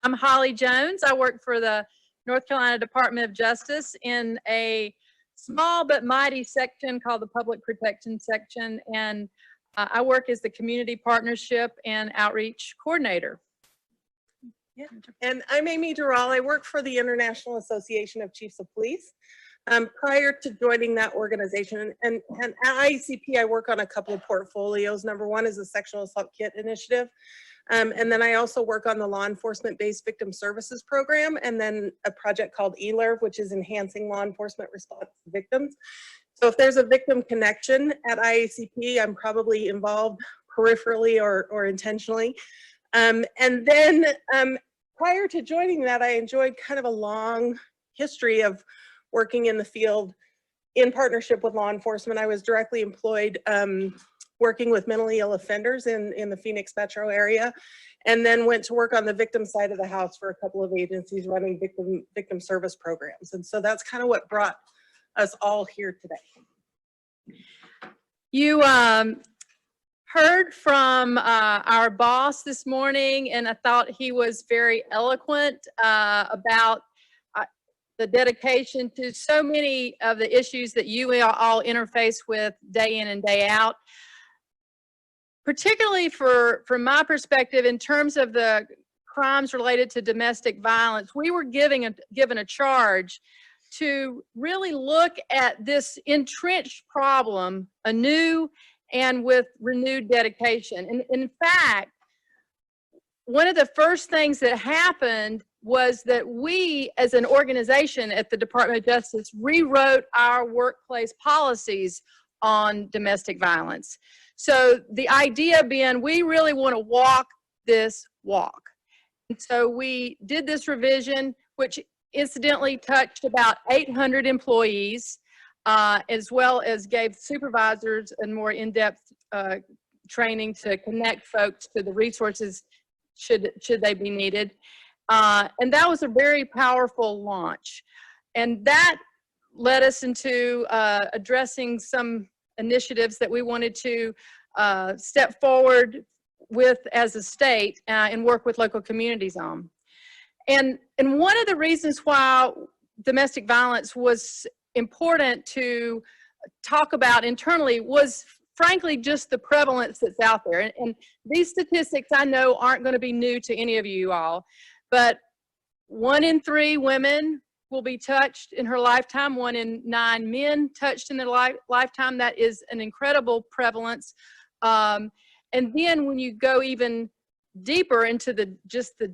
I'm Holly Jones. I work for the North Carolina Department of Justice in a small but mighty section called the Public Protection Section, and I work as the Community Partnership and Outreach Coordinator. Yeah, and I'm Amy Dural. I work for the International Association of Chiefs of Police. Prior to joining that organization, and at IACP, I work on a couple of portfolios. Number one is the Sexual Assault Kit Initiative. And then I also work on the Law Enforcement-Based Victim Services Program, and then a project called ELERV, which is enhancing law enforcement response to victims. So if there's a victim connection at IACP, I'm probably involved peripherally or intentionally. And then prior to joining that, I enjoyed kind of a long history of working in the field in partnership with law enforcement. I was directly employed working with mentally ill offenders in the Phoenix metro area, and then went to work on the victim side of the house for a couple of agencies running victim service programs. And so that's kind of what brought us all here today. You heard from our boss this morning, and I thought he was very eloquent about the dedication to so many of the issues that you all interface with day in and day out. Particularly from my perspective, in terms of the crimes related to domestic violence, we were given a charge to really look at this entrenched problem anew and with renewed dedication. And in fact, one of the first things that happened was that we, as an organization at the Department of Justice, rewrote our workplace policies on domestic violence. So the idea being, we really want to walk this walk. And so we did this revision, which incidentally touched about 800 employees, as well as gave supervisors a more in-depth training to connect folks to the resources should they be needed. And that was a very powerful launch. And that led us into addressing some initiatives that we wanted to step forward with as a state and work with local communities on. And one of the reasons why domestic violence was important to talk about internally was frankly just the prevalence that's out there. And these statistics I know aren't going to be new to any of you all, but 1 in 3 women will be touched in her lifetime, 1 in 9 men touched in their lifetime. That is an incredible prevalence. And then when you go even deeper into just the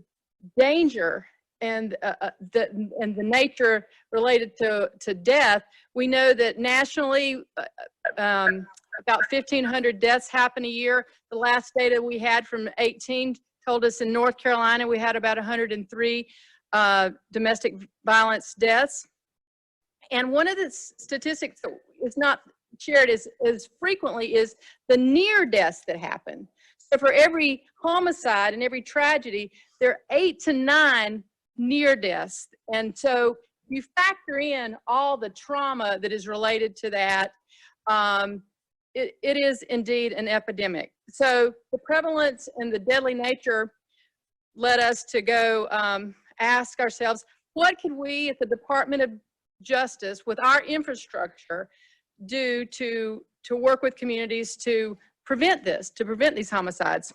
danger and the nature related to death, we know that nationally about 1,500 deaths happen a year. The last data we had from 18 told us in North Carolina we had about 103 domestic violence deaths. And one of the statistics that is not shared as frequently is the near deaths that happen. So for every homicide and every tragedy, there are 8 to 9 near deaths. And so you factor in all the trauma that is related to that, it is indeed an epidemic. So the prevalence and the deadly nature led us to go ask ourselves, what can we at the Department of Justice with our infrastructure do to work with communities to prevent this, to prevent these homicides?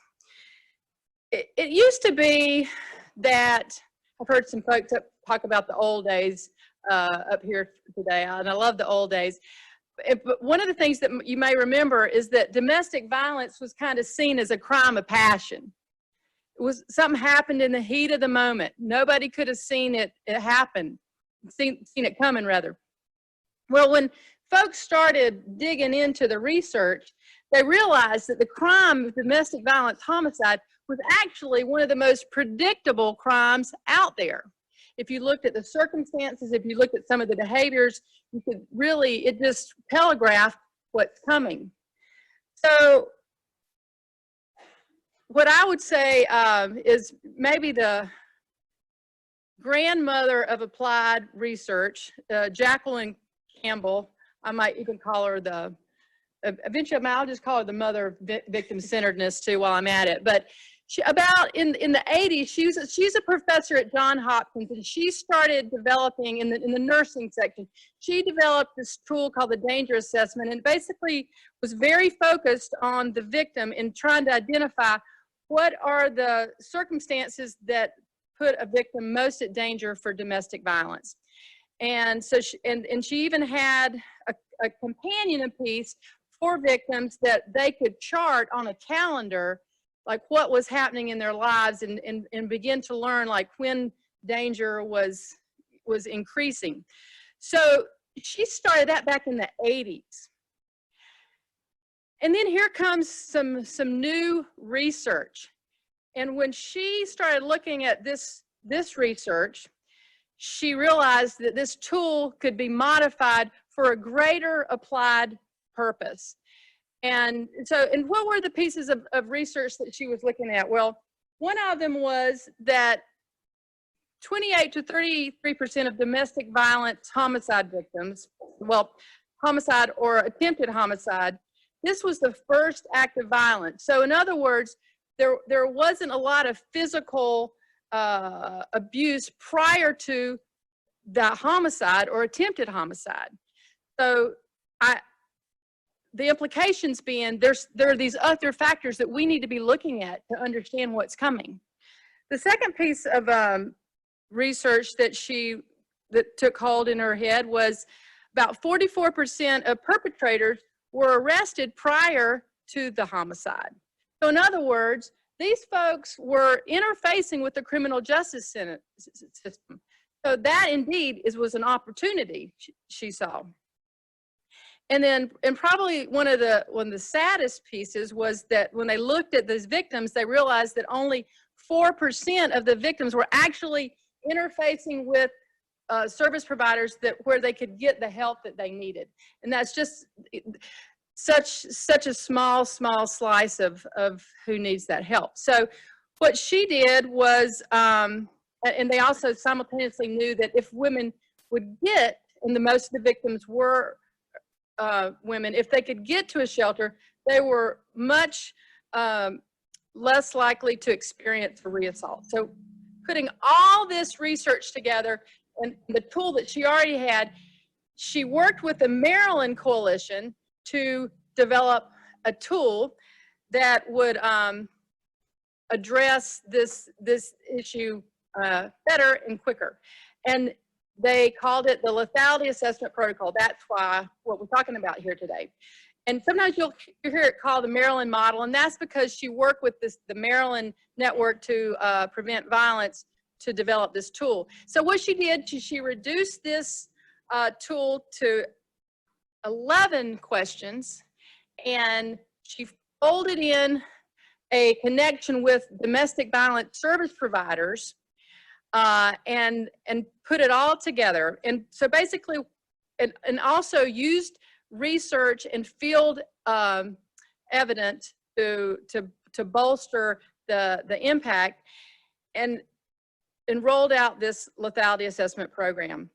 It used to be that, I've heard some folks talk about the old days up here today, and I love the old days. But one of the things that you may remember is that domestic violence was kind of seen as a crime of passion. It was something happened in the heat of the moment. Nobody could have seen it happen, seen it coming rather. Well, when folks started digging into the research, they realized that the crime of domestic violence homicide was actually one of the most predictable crimes out there. If you looked at the circumstances, if you looked at some of the behaviors, you could really, it just telegraphed what's coming. So what I would say is maybe the grandmother of applied research, Jacqueline Campbell, I might even call her eventually I'll just call her the mother of victim-centeredness too while I'm at it. But about in the 80s, she's a professor at Johns Hopkins, and she started developing in the nursing section. She developed this tool called the danger assessment, and basically was very focused on the victim in trying to identify what are the circumstances that put a victim most at danger for domestic violence. And so she even had a companion piece for victims that they could chart on a calendar, like what was happening in their lives, and begin to learn like when danger was increasing. So she started that back in the 80s. And then here comes some new research. And when she started looking at this research, she realized that this tool could be modified for a greater applied purpose. And so, and what were the pieces of research that she was looking at? Well, one of them was that 28 to 33% of domestic violence homicide victims, well, homicide or attempted homicide, this was the first act of violence. So in other words, there wasn't a lot of physical abuse prior to the homicide or attempted homicide. So the implications being there are these other factors that we need to be looking at to understand what's coming. The second piece of research that took hold in her head was about 44% of perpetrators were arrested prior to the homicide. So in other words, these folks were interfacing with the criminal justice system. So that indeed was an opportunity she saw. And probably one of the saddest pieces was that when they looked at these victims, they realized that only 4% of the victims were actually interfacing with service providers where they could get the help that they needed. And that's just such a small slice of who needs that help. So what she did was, and they also simultaneously knew that if women would get, and most of the victims were women, if they could get to a shelter, they were much less likely to experience a reassault. So putting all this research together and the tool that she already had, she worked with the Maryland Coalition to develop a tool that would address this issue better and quicker. And they called it the Lethality Assessment Protocol. That's why what we're talking about here today. And sometimes you'll hear it called the Maryland model, and that's because she worked with the Maryland network to prevent violence to develop this tool. So what she did, she reduced this tool to 11 questions, and she folded in a connection with domestic violence service providers and put it all together. And so basically, and also used research and field evidence to bolster the impact, and rolled out this lethality assessment program.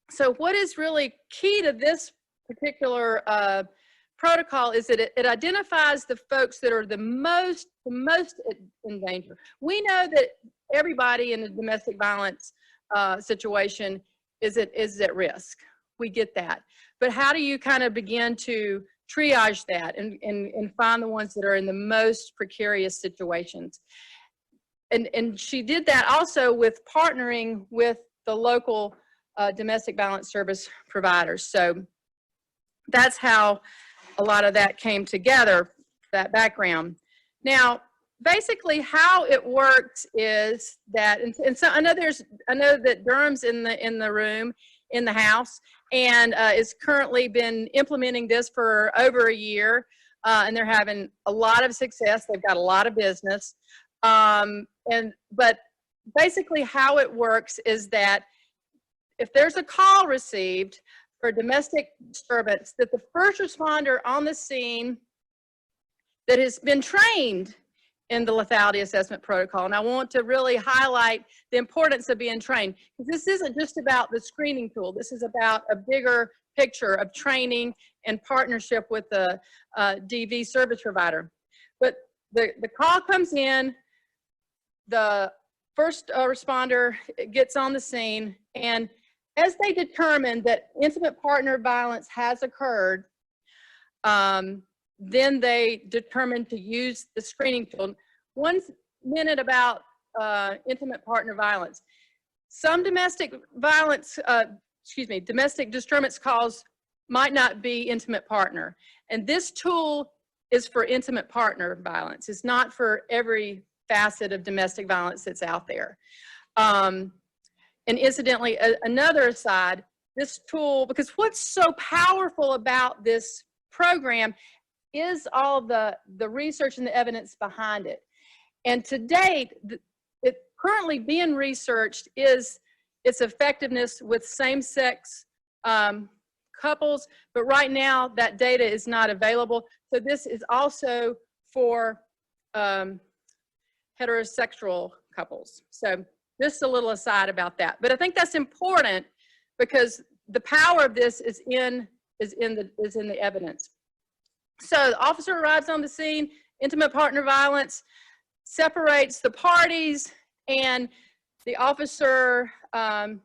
So what is really key to this particular protocol is that it identifies the folks that are the most in danger. We know that everybody in a domestic violence situation is at risk. We get that. But how do you kind of begin to triage that and find the ones that are in the most precarious situations? And she did that also with partnering with the local domestic violence service providers. So that's how a lot of that came together, that background. Now, basically how it works is that, and so I know that Durham's in the room, in the house, and is currently been implementing this for over a year, and they're having a lot of success. They've got a lot of business. But basically how it works is that if there's a call received for domestic disturbance, that the first responder on the scene that has been trained in the lethality assessment protocol, and I want to really highlight the importance of being trained, because this isn't just about the screening tool. This is about a bigger picture of training and partnership with the DV service provider. But the call comes in, the first responder gets on the scene, and as they determine that intimate partner violence has occurred, then they determine to use the screening tool. 1 minute about intimate partner violence. Some domestic violence, domestic disturbance calls might not be intimate partner. And this tool is for intimate partner violence. It's not for every facet of domestic violence that's out there. And incidentally, another aside, this tool, because what's so powerful about this program is all the research and the evidence behind it. And to date, it currently being researched is its effectiveness with same-sex couples, but right now that data is not available. So this is also for heterosexual couples. So just a little aside about that. But I think that's important because the power of this is in the evidence. So the officer arrives on the scene, intimate partner violence, separates the parties, and the officer, and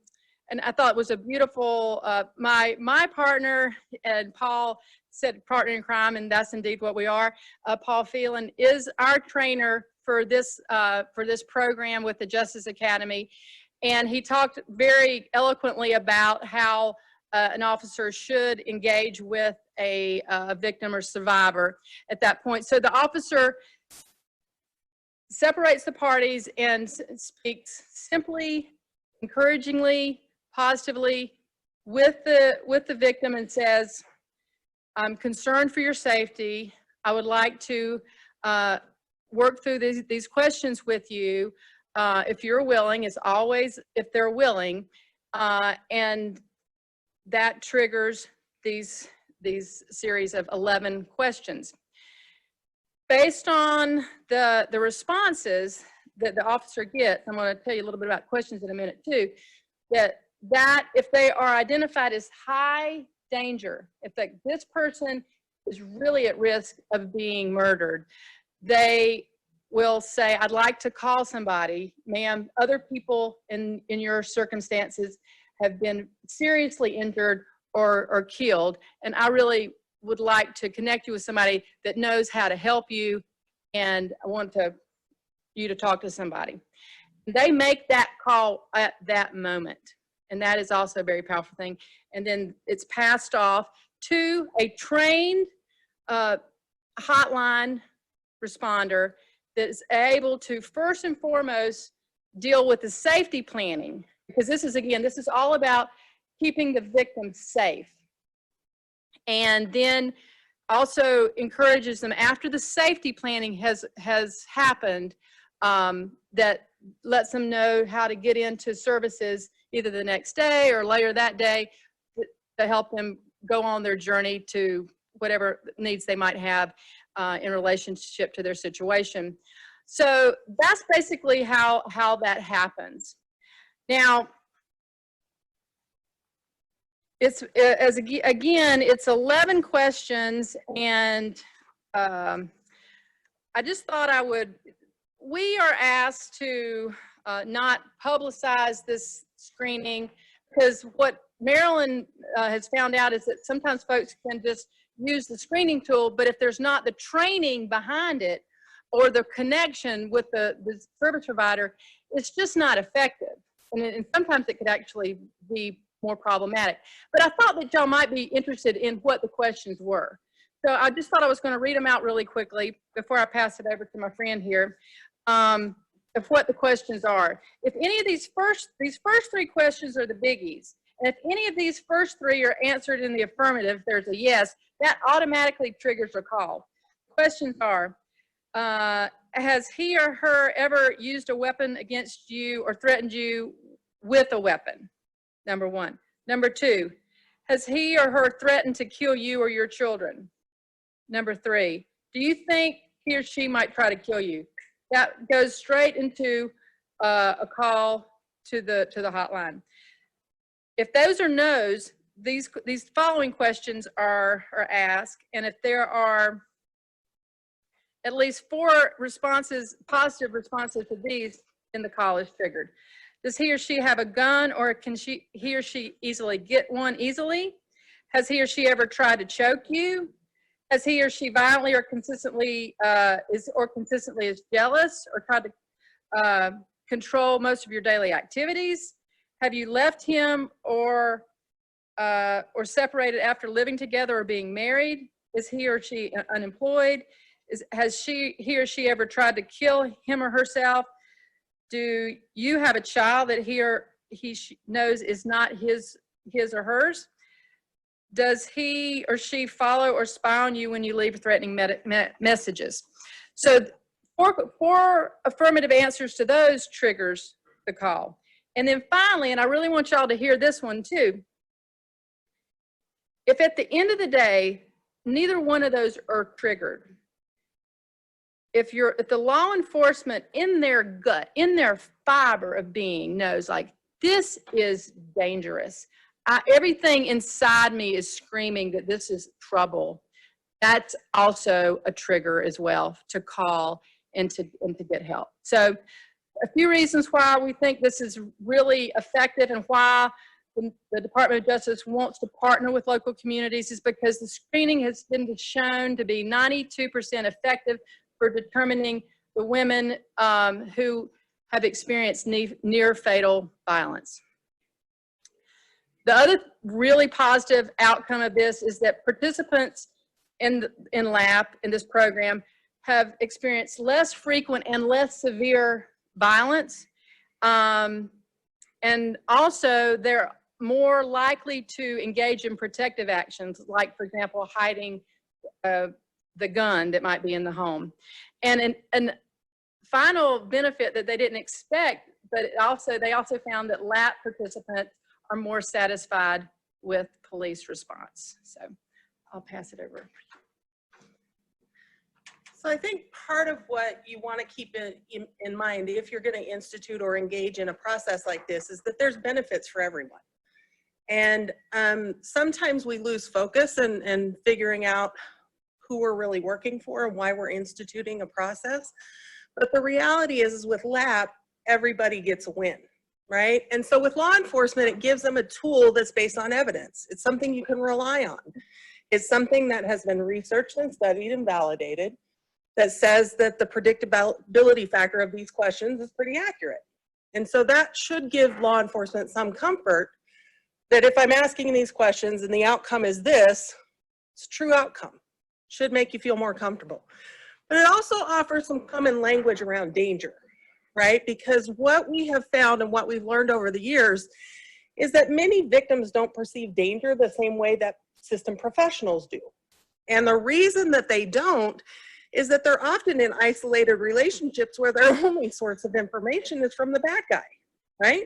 I thought it was a beautiful, my partner and Paul said partner in crime, and that's indeed what we are. Paul Phelan is our trainer for this program with the Justice Academy, and he talked very eloquently about how an officer should engage with a victim or survivor at that point. So the officer separates the parties and speaks simply, encouragingly, positively with the victim and says, "I'm concerned for your safety. I would like to work through these questions with you if you're willing." It's always if they're willing, and that triggers these series of 11 questions. Based on the responses that the officer gets, I'm going to tell you a little bit about questions in a minute too, that if they are identified as high danger, if this person is really at risk of being murdered, they will say, "I'd like to call somebody. Ma'am, other people in your circumstances have been seriously injured or killed, and I really would like to connect you with somebody that knows how to help you, and I want you to talk to somebody." They make that call at that moment, and that is also a very powerful thing. And then it's passed off to a trained hotline responder that is able to first and foremost deal with the safety planning, because this is all about keeping the victim safe. And then also encourages them after the safety planning has happened, that lets them know how to get into services either the next day or later that day to help them go on their journey to whatever needs they might have in relationship to their situation. So that's basically how that happens. Now, it's it's 11 questions, and I just thought we are asked to not publicize this screening, because what Maryland has found out is that sometimes folks can just use the screening tool, but if there's not the training behind it or the connection with the service provider, it's just not effective. And sometimes it could actually be more problematic. But I thought that y'all might be interested in what the questions were. So I just thought I was going to read them out really quickly before I pass it over to my friend here, of what the questions are. If any of these first 3 questions are the biggies, and if any of these first 3 are answered in the affirmative, there's a yes, that automatically triggers a call. Questions are, has he or her ever used a weapon against you or threatened you with a weapon? Number 1. Number 2, has he or her threatened to kill you or your children? Number 3, do you think he or she might try to kill you? That goes straight into a call to the hotline. If those are no's, these following questions are asked, and if there are at least 4 responses, positive responses to these, then the call is triggered. Does he or she have a gun, or can he or she easily get one easily? Has he or she ever tried to choke you? Has he or she violently or consistently is jealous or tried to control most of your daily activities? Have you left him or separated after living together or being married? Is he or she unemployed? Has he or she ever tried to kill him or herself? Do you have a child that he knows is not his or hers? Does he or she follow or spy on you when you leave threatening messages? So 4 affirmative answers to those triggers the call. And then finally, and I really want y'all to hear this one too, if at the end of the day, neither one of those are triggered, if the law enforcement in their gut, in their fiber of being knows like, this is dangerous, everything inside me is screaming that this is trouble, that's also a trigger as well to call and to get help. So a few reasons why we think this is really effective and why the Department of Justice wants to partner with local communities is because the screening has been shown to be 92% effective for determining the women who have experienced near fatal violence. The other really positive outcome of this is that participants in LAP, in this program, have experienced less frequent and less severe violence. And also they're more likely to engage in protective actions, like for example, hiding the gun that might be in the home. And final benefit that they didn't expect, but they also found that LAP participants are more satisfied with police response. So I'll pass it over. So I think part of what you want to keep in mind if you're going to institute or engage in a process like this is that there's benefits for everyone. And sometimes we lose focus in figuring out who we're really working for and why we're instituting a process. But the reality is with LAP, everybody gets a win, right? And so with law enforcement, it gives them a tool that's based on evidence. It's something you can rely on. It's something that has been researched and studied and validated that says that the predictability factor of these questions is pretty accurate. And so that should give law enforcement some comfort that if I'm asking these questions and the outcome is this, it's a true outcome. Should make you feel more comfortable. But it also offers some common language around danger, right? Because what we have found and what we've learned over the years is that many victims don't perceive danger the same way that system professionals do. And the reason that they don't is that they're often in isolated relationships where their only source of information is from the bad guy, right?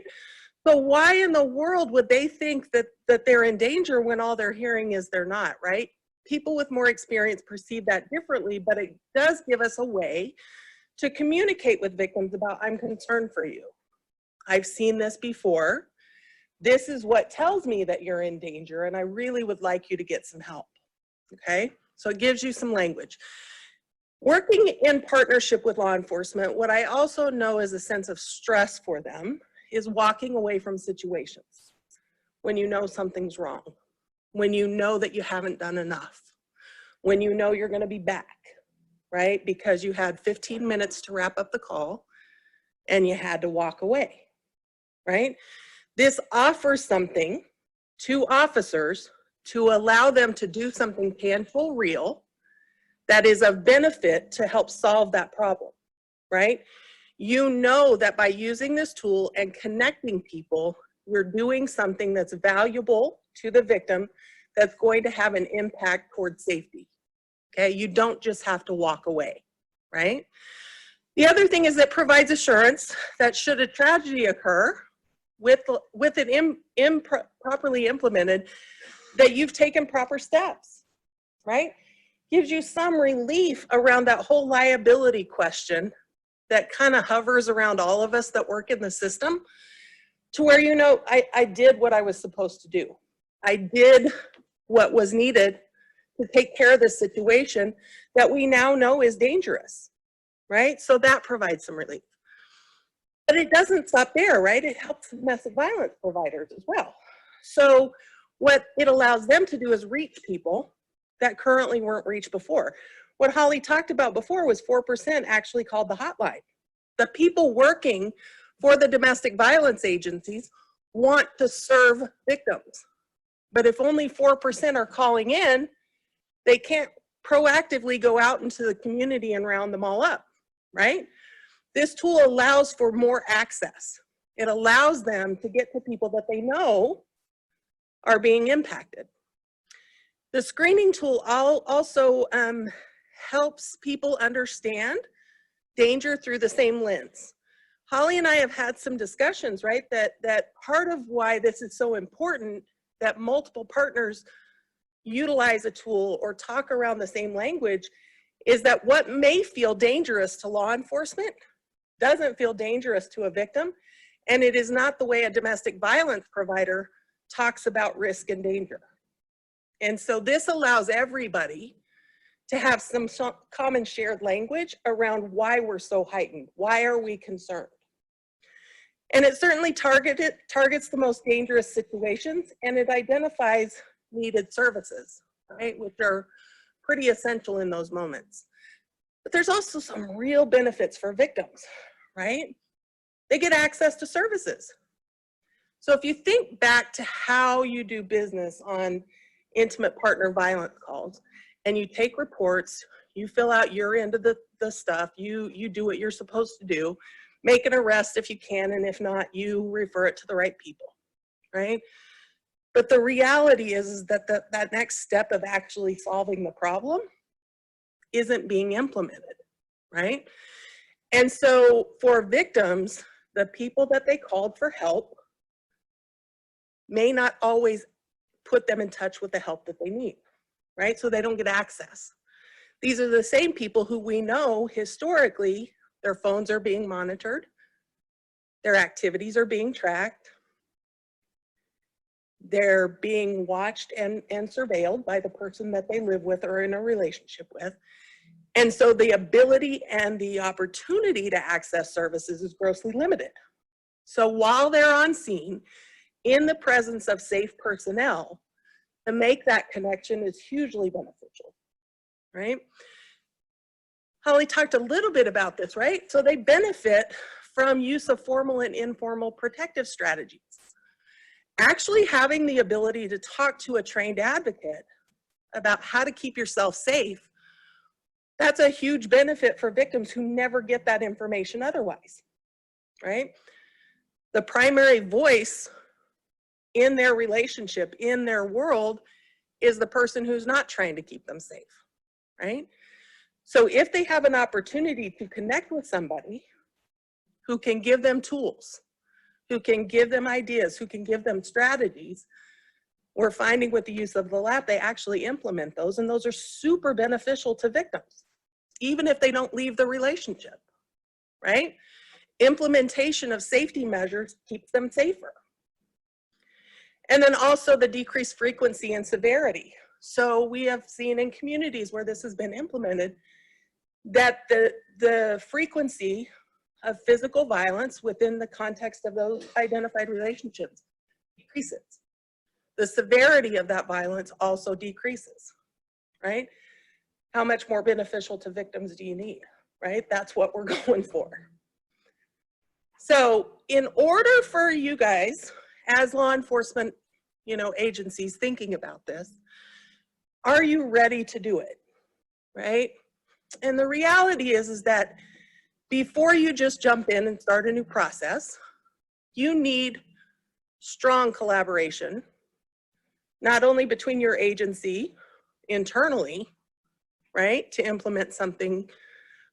So why in the world would they think that they're in danger when all they're hearing is they're not, right? People with more experience perceive that differently, but it does give us a way to communicate with victims about, I'm concerned for you. I've seen this before. This is what tells me that you're in danger, and I really would like you to get some help, okay? So it gives you some language. Working in partnership with law enforcement, what I also know is a sense of stress for them is walking away from situations when you know something's wrong, when you know that you haven't done enough, when you know you're gonna be back, right? Because you had 15 minutes to wrap up the call and you had to walk away, right? This offers something to officers to allow them to do something tangible, real, that is of benefit to help solve that problem, right? You know that by using this tool and connecting people, you're doing something that's valuable to the victim that's going to have an impact towards safety, okay? You don't just have to walk away, right? The other thing is it provides assurance that should a tragedy occur with it improperly implemented, that you've taken proper steps, right? Gives you some relief around that whole liability question that kind of hovers around all of us that work in the system, to where you know, I did what I was supposed to do. I did what was needed to take care of this situation that we now know is dangerous, right? So that provides some relief. But it doesn't stop there, right? It helps domestic violence providers as well. So what it allows them to do is reach people that currently weren't reached before. What Holly talked about before was 4% actually called the hotline. The people working for the domestic violence agencies want to serve victims. But if only 4% are calling in, they can't proactively go out into the community and round them all up, right? This tool allows for more access. It allows them to get to people that they know are being impacted. The screening tool also helps people understand danger through the same lens. Holly and I have had some discussions, right, that part of why this is so important that multiple partners utilize a tool or talk around the same language is that what may feel dangerous to law enforcement doesn't feel dangerous to a victim, and it is not the way a domestic violence provider talks about risk and danger. And so this allows everybody to have some common shared language around why we're so heightened, why are we concerned. And it certainly targets the most dangerous situations, and it identifies needed services, right, which are pretty essential in those moments. But there's also some real benefits for victims, right? They get access to services. So if you think back to how you do business on intimate partner violence calls, and you take reports, you fill out your end of the stuff, you do what you're supposed to do, make an arrest if you can, and if not, you refer it to the right people, right? But the reality is that that next step of actually solving the problem isn't being implemented, right? And so for victims, the people that they called for help may not always put them in touch with the help that they need, right? So they don't get access. These are the same people who we know historically, their phones are being monitored, their activities are being tracked, they're being watched and surveilled by the person that they live with or in a relationship with. And so the ability and the opportunity to access services is grossly limited. So while they're on scene, in the presence of safe personnel, to make that connection is hugely beneficial, right? Holly talked a little bit about this, right? So they benefit from use of formal and informal protective strategies. Actually having the ability to talk to a trained advocate about how to keep yourself safe, that's a huge benefit for victims who never get that information otherwise, right? The primary voice in their relationship, in their world, is the person who's not trying to keep them safe, right? So if they have an opportunity to connect with somebody who can give them tools, who can give them ideas, who can give them strategies, we're finding with the use of the lab, they actually implement those, and those are super beneficial to victims, even if they don't leave the relationship, right? Implementation of safety measures keeps them safer. And then also the decreased frequency and severity. So we have seen in communities where this has been implemented that the frequency of physical violence within the context of those identified relationships decreases. The severity of that violence also decreases, right? How much more beneficial to victims do you need, right? That's what we're going for. So in order for you guys, as law enforcement, agencies thinking about this, are you ready to do it, right? And the reality is that before you just jump in and start a new process, you need strong collaboration, not only between your agency internally, right, to implement something,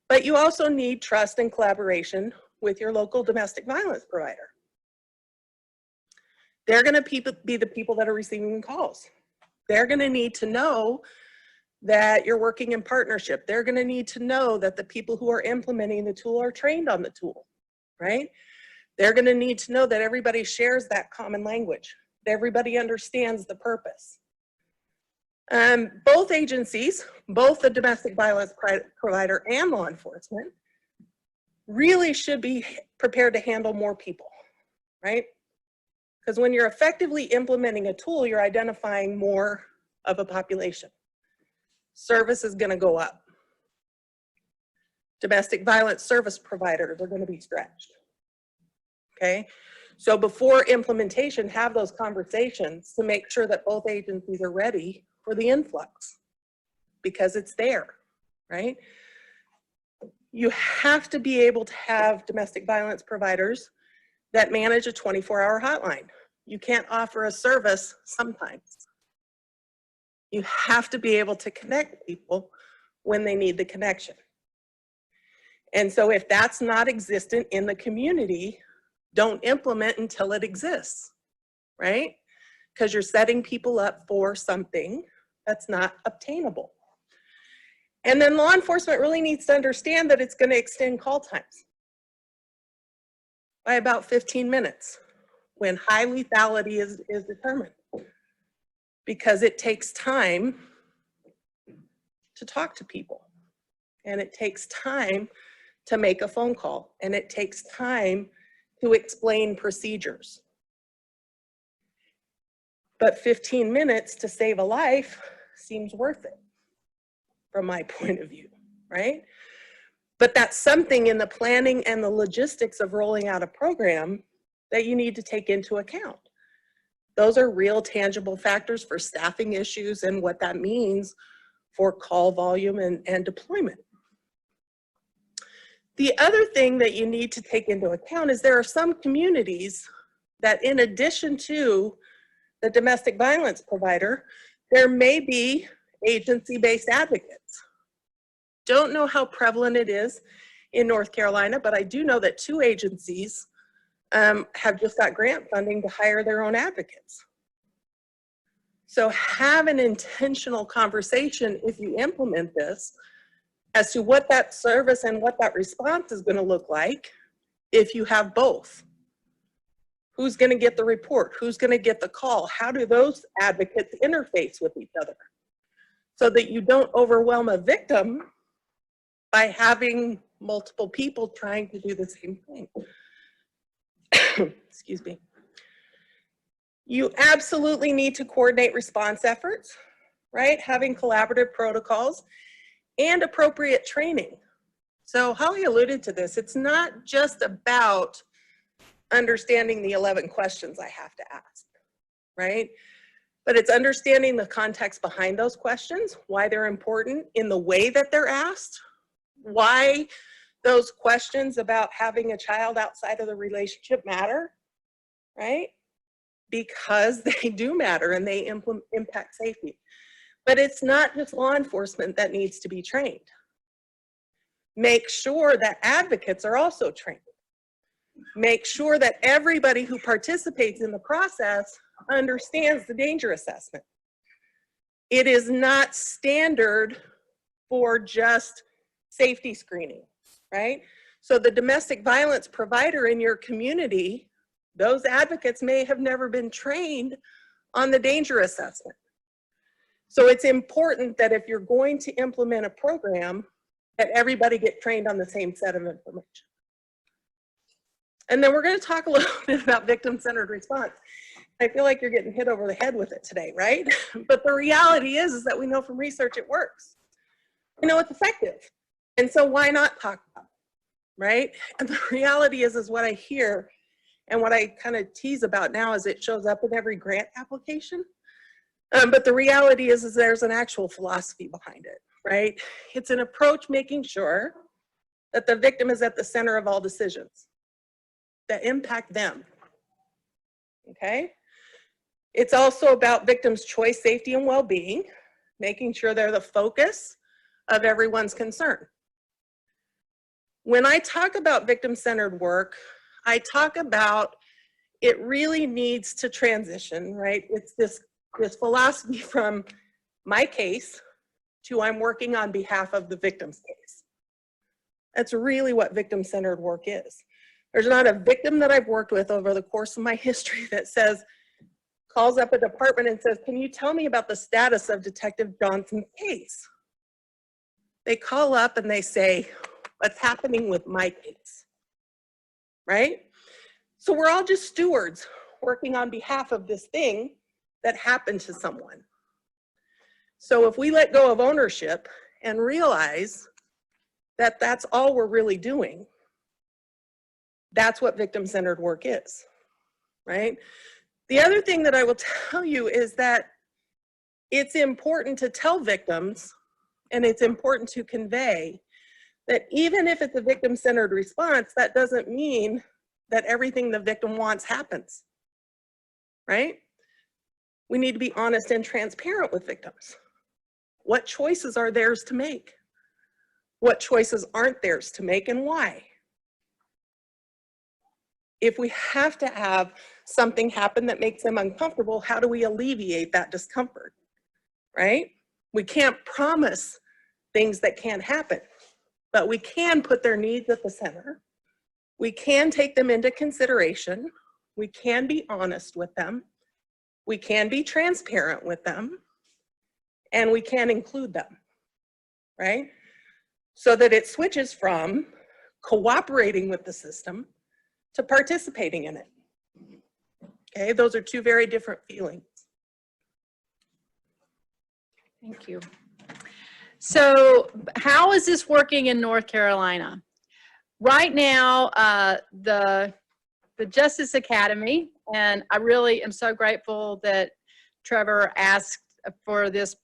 but you also need trust and collaboration with your local domestic violence provider. They're going to be the people that are receiving calls. They're going to need to know that you're working in partnership. They're going to need to know that the people who are implementing the tool are trained on the tool, right? They're going to need to know that everybody shares that common language, that everybody understands the purpose. Both agencies, both the domestic violence provider and law enforcement, really should be prepared to handle more people, right? Because when you're effectively implementing a tool, you're identifying more of a population. Service is going to go up. Domestic violence service providers are going to be stretched. Okay, so before implementation, have those conversations to make sure that both agencies are ready for the influx, because it's there, right? You have to be able to have domestic violence providers that manage a 24-hour hotline. You can't offer a service sometimes. You have to be able to connect people when they need the connection. And so if that's not existent in the community, don't implement until it exists, right? Because you're setting people up for something that's not obtainable. And then law enforcement really needs to understand that it's going to extend call times by about 15 minutes when high lethality is determined, because it takes time to talk to people, and it takes time to make a phone call, and it takes time to explain procedures. But 15 minutes to save a life seems worth it from my point of view, right? But that's something in the planning and the logistics of rolling out a program that you need to take into account. Those are real tangible factors for staffing issues and what that means for call volume and deployment. The other thing that you need to take into account is there are some communities that, in addition to the domestic violence provider, there may be agency-based advocates. Don't know how prevalent it is in North Carolina, but I do know that 2 agencies have just got grant funding to hire their own advocates. So have an intentional conversation if you implement this as to what that service and what that response is going to look like if you have both. Who's going to get the report? Who's going to get the call? How do those advocates interface with each other so that you don't overwhelm a victim by having multiple people trying to do the same thing? Excuse me. You absolutely need to coordinate response efforts, right? Having collaborative protocols and appropriate training. So Holly alluded to this. It's not just about understanding the 11 questions I have to ask, right? But it's understanding the context behind those questions, why they're important in the way that they're asked, why those questions about having a child outside of the relationship matter, right? Because they do matter and they impact safety. But it's not just law enforcement that needs to be trained. Make sure that advocates are also trained. Make sure that everybody who participates in the process understands the danger assessment. It is not standard for just safety screening, right? So the domestic violence provider in your community, those advocates may have never been trained on the danger assessment. So it's important that if you're going to implement a program, that everybody get trained on the same set of information. And then we're going to talk a little bit about victim-centered response. I feel like you're getting hit over the head with it today, right? But the reality is that we know from research it works. We know it's effective. And so why not talk about it, right? And the reality is what I hear and what I kind of tease about now is it shows up in every grant application. But the reality is there's an actual philosophy behind it, right? It's an approach making sure that the victim is at the center of all decisions that impact them, okay? It's also about victims' choice, safety, and well-being, making sure they're the focus of everyone's concern. When I talk about victim-centered work, I talk about it really needs to transition, right? It's this philosophy from my case to I'm working on behalf of the victim's case. That's really what victim-centered work is. There's not a victim that I've worked with over the course of my history that says, calls up a department and says, can you tell me about the status of Detective Johnson's case? They call up and they say, what's happening with my case, right? So we're all just stewards working on behalf of this thing that happened to someone. So if we let go of ownership and realize that that's all we're really doing, that's what victim-centered work is, right? The other thing that I will tell you is that it's important to tell victims, and it's important to convey that even if it's a victim-centered response, that doesn't mean that everything the victim wants happens, right? We need to be honest and transparent with victims. What choices are theirs to make? What choices aren't theirs to make, and why? If we have to have something happen that makes them uncomfortable, how do we alleviate that discomfort, right? We can't promise things that can't happen, but we can put their needs at the center. We can take them into consideration. We can be honest with them. We can be transparent with them, and we can include them, right? So that it switches from cooperating with the system to participating in it. Okay, those are two very different feelings. Thank you. So how is this working in North Carolina? Right now, the Justice Academy, and I really am so grateful that Trevor asked for this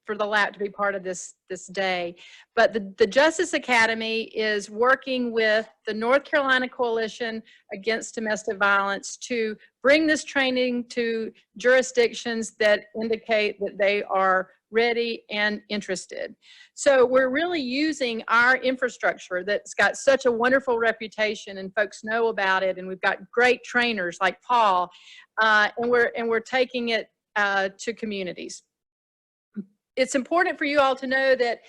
for the lab to be part of this day. But the Justice Academy is working with the North Carolina Coalition Against Domestic Violence to bring this training to jurisdictions that indicate that they are ready and interested. So we're really using our infrastructure that's got such a wonderful reputation, and folks know about it, and we've got great trainers like Paul, and we're taking it to communities. It's important for you all to know that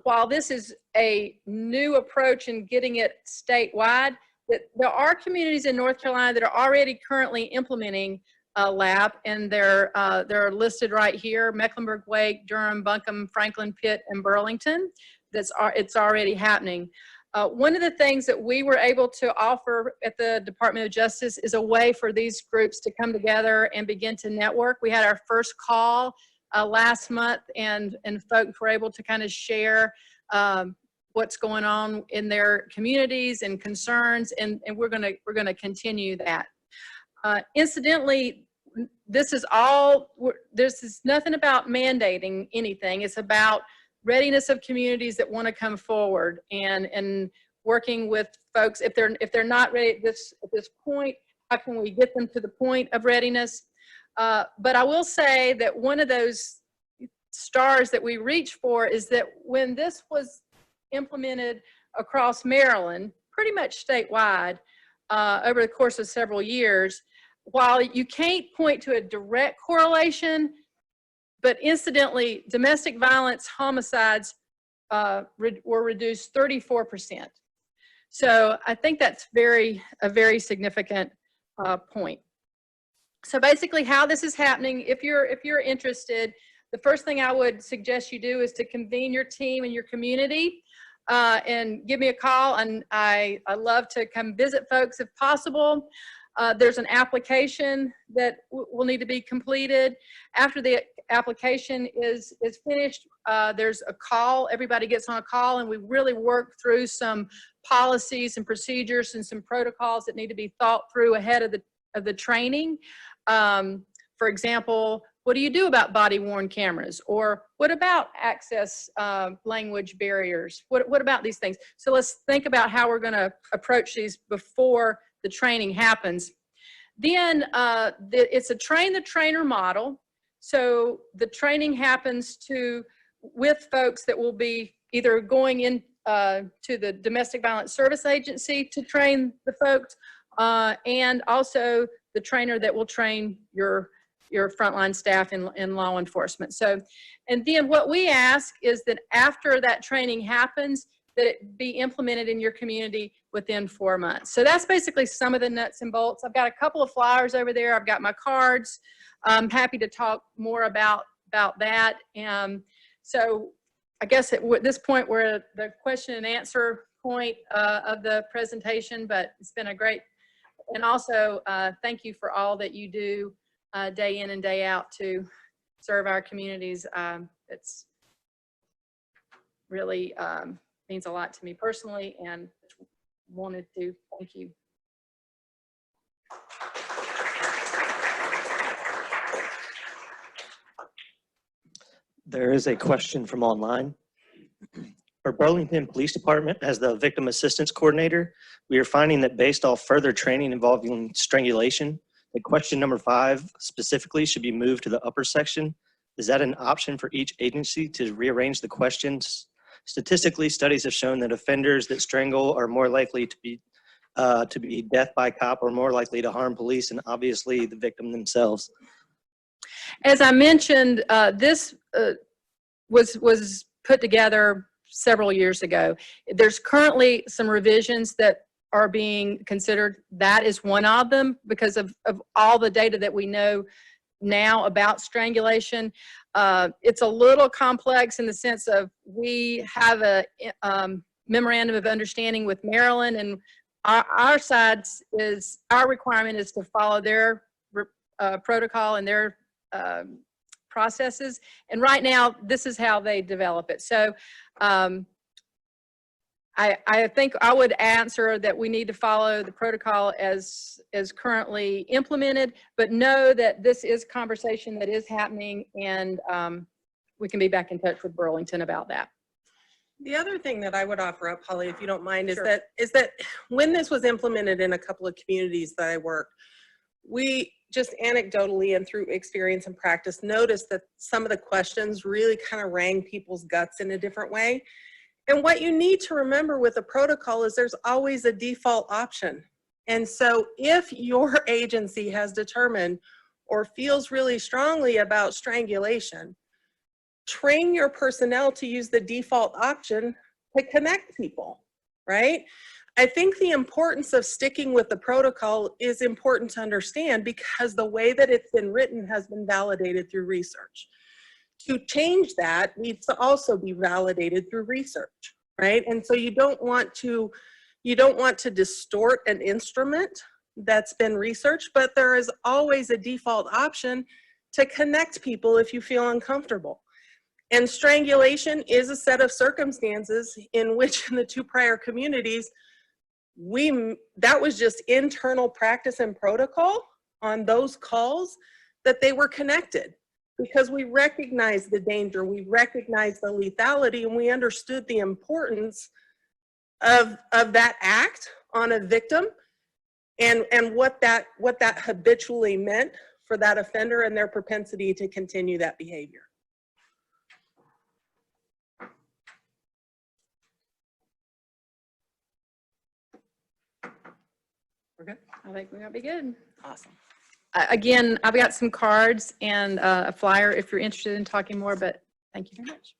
while this is a new approach in getting it statewide, that there are communities in North Carolina that are already currently implementing a lab, and they're listed right here: Mecklenburg, Wake, Durham, Buncombe, Franklin, Pitt, and Burlington. It's already happening. One of the things that we were able to offer at the Department of Justice is a way for these groups to come together and begin to network. We had our first call last month, and folks were able to kind of share what's going on in their communities and concerns, and we're gonna continue that. Incidentally, this is nothing about mandating anything. It's about readiness of communities that want to come forward and working with folks. If they're not ready at this point, how can we get them to the point of readiness? But I will say that one of those stars that we reach for is that when this was implemented across Maryland, pretty much statewide, over the course of several years, while you can't point to a direct correlation, but incidentally, domestic violence homicides were reduced 34%. So I think that's a very significant point. So basically how this is happening, if you're interested, the first thing I would suggest you do is to convene your team and your community and give me a call, and I love to come visit folks if possible. There's an application that will need to be completed. After the application is finished, there's a call. Everybody gets on a call, and we really work through some policies and procedures and some protocols that need to be thought through ahead of the training. For example, what do you do about body-worn cameras? Or what about access language barriers? What about these things? So let's think about how we're going to approach these before the training happens. Then it's a train-the-trainer model. So the training happens with folks that will be either going in to the Domestic Violence Service Agency to train the folks, and also the trainer that will train your frontline staff in law enforcement. So, and then what we ask is that after that training happens, that it be implemented in your community within 4 months. So that's basically some of the nuts and bolts. I've got a couple of flyers over there. I've got my cards. I'm happy to talk more about that. So I guess at this point, we're at the question and answer point of the presentation, but it's been a great, and also thank you for all that you do day in and day out to serve our communities. It's really means a lot to me personally, and wanted to thank you. There is a question from online. For Burlington Police Department, as the Victim Assistance Coordinator, we are finding that based off further training involving strangulation, the question number 5 specifically should be moved to the upper section. Is that an option for each agency to rearrange the questions? Statistically, studies have shown that offenders that strangle are more likely to be death by cop or more likely to harm police and obviously the victim themselves. As I mentioned, this was put together several years ago. There's currently some revisions that are being considered. That is one of them because of all the data that we know now about strangulation. It's a little complex in the sense of we have a memorandum of understanding with Maryland, and our side is, our requirement is to follow their protocol and their processes. And right now, this is how they develop it. So I think I would answer that we need to follow the protocol as currently implemented, but know that this is conversation that is happening, and we can be back in touch with Burlington about that. The other thing that I would offer up, Holly, if you don't mind, is Sure. that when this was implemented in a couple of communities that I worked, we just anecdotally and through experience and practice noticed that some of the questions really kind of rang people's guts in a different way. And what you need to remember with a protocol is there's always a default option. And so if your agency has determined or feels really strongly about strangulation, train your personnel to use the default option to connect people, right? I think the importance of sticking with the protocol is important to understand because the way that it's been written has been validated through research. To change that needs to also be validated through research, right? And so you don't want to distort an instrument that's been researched, but there is always a default option to connect people if you feel uncomfortable. And strangulation is a set of circumstances in which in the 2 prior communities, that was just internal practice and protocol on those calls that they were connected because we recognized the danger, we recognized the lethality, and we understood the importance of that act on a victim and what that habitually meant for that offender and their propensity to continue that behavior. We're good. I think we're gonna be good. Awesome. Again, I've got some cards and a flyer if you're interested in talking more, but thank you very much.